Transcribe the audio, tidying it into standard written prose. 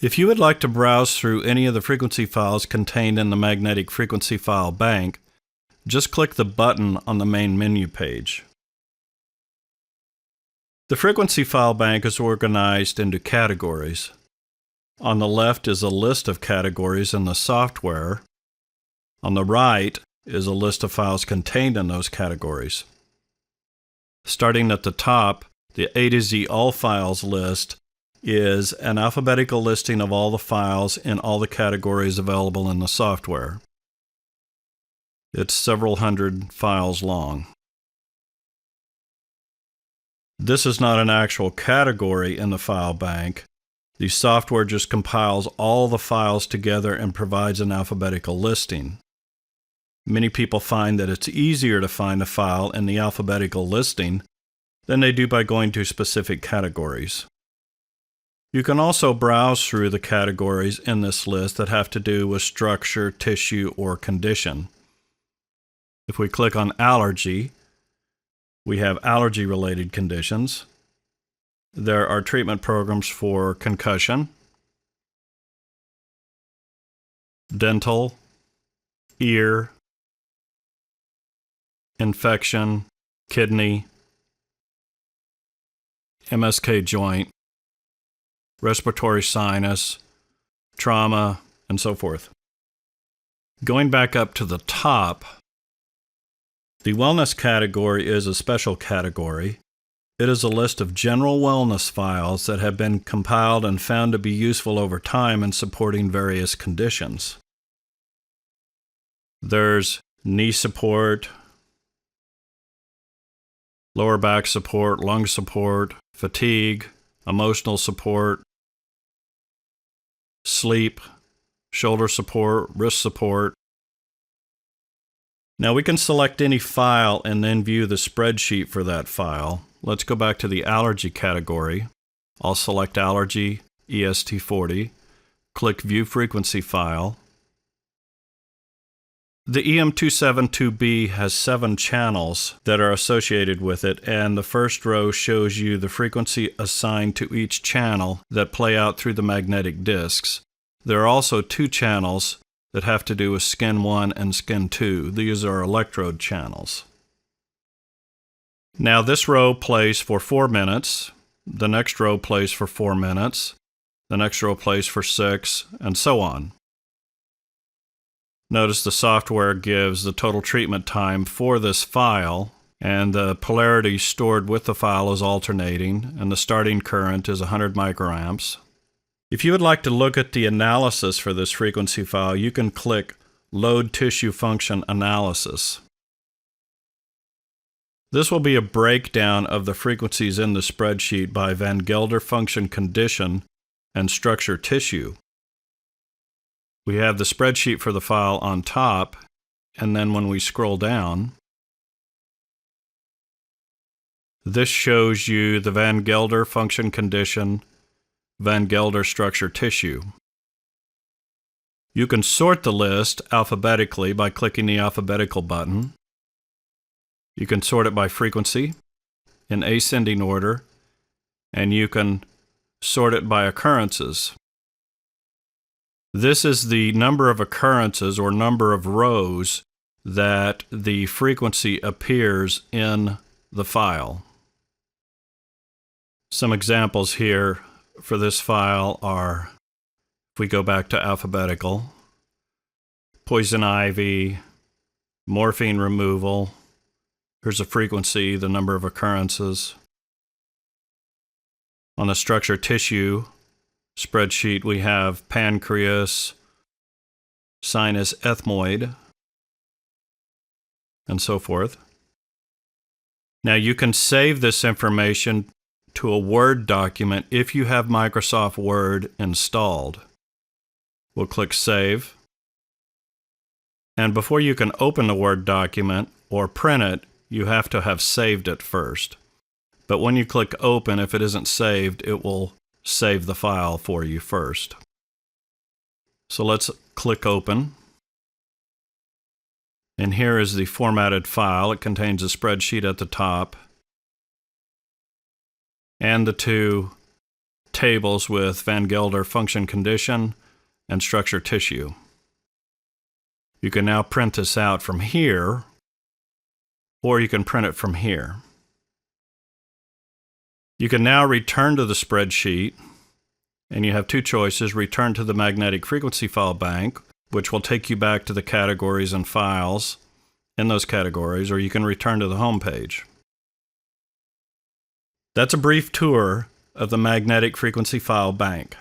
If you would like to browse through any of the frequency files contained in the magnetic frequency file bank, just click the button on the main menu page. The frequency file bank is organized into categories. On the left is a list of categories in the software. On the right is a list of files contained in those categories. Starting at the top, the A to Z All Files list is an alphabetical listing of all the files in all the categories available in the software. It's several hundred files long. This is not an actual category in the file bank. The software just compiles all the files together and provides an alphabetical listing. Many people find that it's easier to find a file in the alphabetical listing than they do by going to specific categories. You can also browse through the categories in this list that have to do with structure, tissue, or condition. If we click on allergy, we have allergy-related conditions. There are treatment programs for concussion, dental, ear, infection, kidney, MSK joint, respiratory sinus, trauma, and so forth. Going back up to the top, the wellness category is a special category. It is a list of general wellness files that have been compiled and found to be useful over time in supporting various conditions. There's knee support, lower back support, lung support, fatigue, emotional support, sleep, shoulder support, wrist support. Now we can select any file and then view the spreadsheet for that file. Let's go back to the allergy category. I'll select allergy EST40, click View Frequency File. The EM272B has 7 channels that are associated with it, and the first row shows you the frequency assigned to each channel that play out through the magnetic disks. There are also 2 channels that have to do with skin 1 and skin 2. These are electrode channels. Now this row plays for 4 minutes, the next row plays for 4 minutes, the next row plays for 6, and so on. Notice the software gives the total treatment time for this file, and the polarity stored with the file is alternating, and the starting current is 100 microamps. If you would like to look at the analysis for this frequency file, you can click Load Tissue Function Analysis. This will be a breakdown of the frequencies in the spreadsheet by Van Gelder function condition and structure tissue. We have the spreadsheet for the file on top, and then when we scroll down, this shows you the Van Gelder function condition, Van Gelder structure tissue. You can sort the list alphabetically by clicking the alphabetical button. You can sort it by frequency in ascending order, and you can sort it by occurrences. This is the number of occurrences or number of rows that the frequency appears in the file. Some examples here for this file are, if we go back to alphabetical, poison ivy, morphine removal. Here's a frequency, the number of occurrences. On the structure tissue spreadsheet, we have pancreas, sinus ethmoid, and so forth. Now you can save this information to a Word document if you have Microsoft Word installed. We'll click Save. And before you can open the Word document or print it, you have to have saved it first. But when you click Open, if it isn't saved, it will save the file for you first. So let's click Open. And here is the formatted file. It contains a spreadsheet at the top and the 2 tables with Van Gelder function condition and structure tissue. You can now print this out from here, or you can print it from here. You can now return to the spreadsheet, and you have two choices: return to the magnetic frequency file bank, which will take you back to the categories and files in those categories, or you can return to the home page. That's a brief tour of the magnetic frequency file bank.